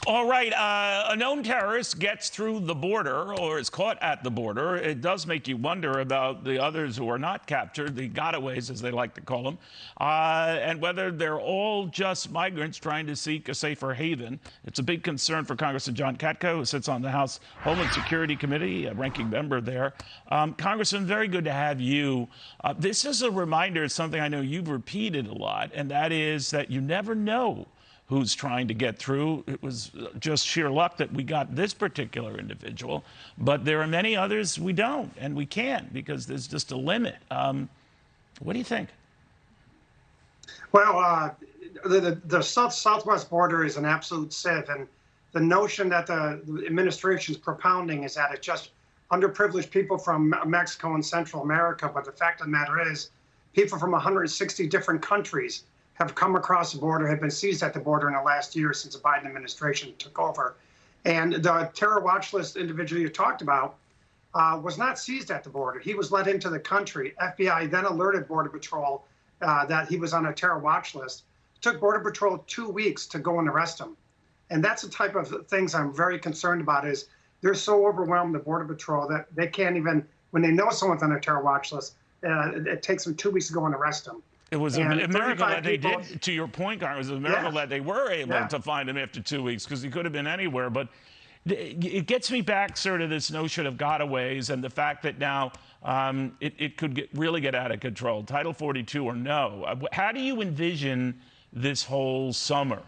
All right, a known terrorist gets through the border or is caught at the border. It does make you wonder about the others who are not captured, the gotaways, as they like to call them, and whether they're all just migrants trying to seek a safer haven. It's a big concern for Congressman John Katko, who sits on the House Homeland Security Committee, a ranking member there. Congressman, very good to have you. This is a reminder of something I know you've repeated a lot, and that is that you never know who's trying to get through. It was just sheer luck that we got this particular individual, but there are many others we don't, and we can't because there's just a limit. What do you think? Well, the southwest border is an absolute sieve, and the notion that the administration is propounding is that it's just underprivileged people from Mexico and Central America, but the fact of the matter is people from 160 different countries have come across the border, have been seized at the border in the last year since the Biden administration took over. And the terror watch list individual you talked about was not seized at the border. He was let into the country. FBI then alerted Border Patrol that he was on a terror watch list. It took Border Patrol 2 weeks to go and arrest him. And that's the type of things I'm very concerned about is they're so overwhelmed, the Border Patrol, that they can't even, when they know someone's on a terror watch list, it takes them 2 weeks to go and arrest them. It was a miracle that they did, to your point, Congress, it was a miracle that they were able to find him after 2 weeks because he could have been anywhere. But it gets me back sort of this notion of gotaways and the fact that now it could really get out of control, Title 42 or no. How do you envision this whole summer?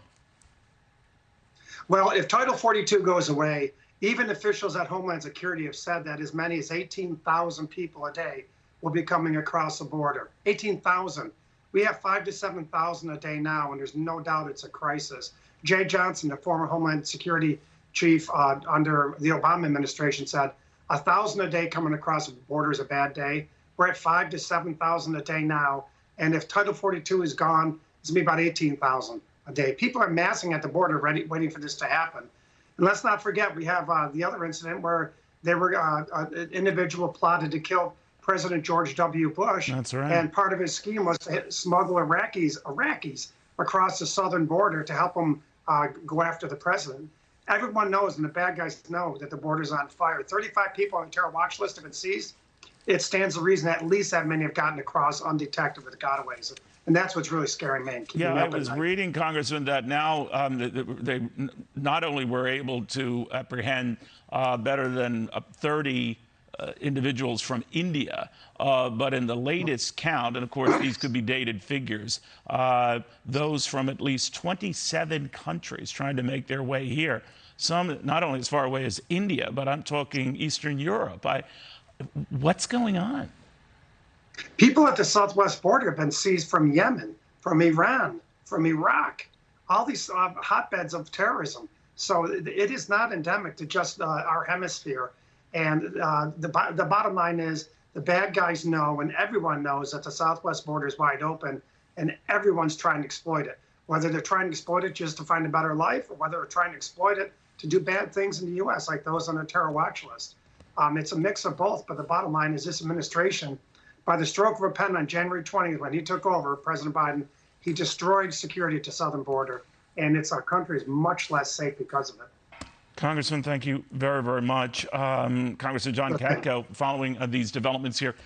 Well, if Title 42 goes away, even officials at Homeland Security have said that as many as 18,000 people a day will be coming across the border. 18,000. We have 5,000 to 7,000 a day now, and there's no doubt it's a crisis. Jay Johnson, the former Homeland Security chief under the Obama administration, said 1,000 a day coming across the border is a bad day. We're at 5,000 to 7,000 a day now, and if Title 42 is gone, it's going to be about 18,000 a day. People are massing at the border, waiting for this to happen. And let's not forget, we have the other incident where an individual plotted to kill President George W. Bush. That's right. And part of his scheme was to smuggle Iraqis across the southern border to help them go after the president. Everyone knows, and the bad guys know, that the border's on fire. 35 people on the terror watch list have been seized. It stands to reason at least that many have gotten across undetected with gotaways. And that's what's really scaring me. Yeah, I was reading, Congressman, that now they not only were able to apprehend better than 30 individuals from India, but in the latest count, and of course these could be dated figures, those from at least 27 countries trying to make their way here. Some not only as far away as India, but I'm talking Eastern Europe. What's going on? People at the southwest border have been seized from Yemen, from Iran, from Iraq, all these hotbeds of terrorism. So it is not endemic to just our hemisphere. And the bottom line is the bad guys know, and everyone knows, that the southwest border is wide open, and everyone's trying to exploit it. Whether they're trying to exploit it just to find a better life, or whether they're trying to exploit it to do bad things in the U.S., like those on the terror watch list. It's a mix of both, but the bottom line is this administration, by the stroke of a pen on January 20th, when he took over, President Biden, he destroyed security at the southern border, and our country is much less safe because of it. Congressman, thank you very, very much. Congressman John Katko, following these developments here.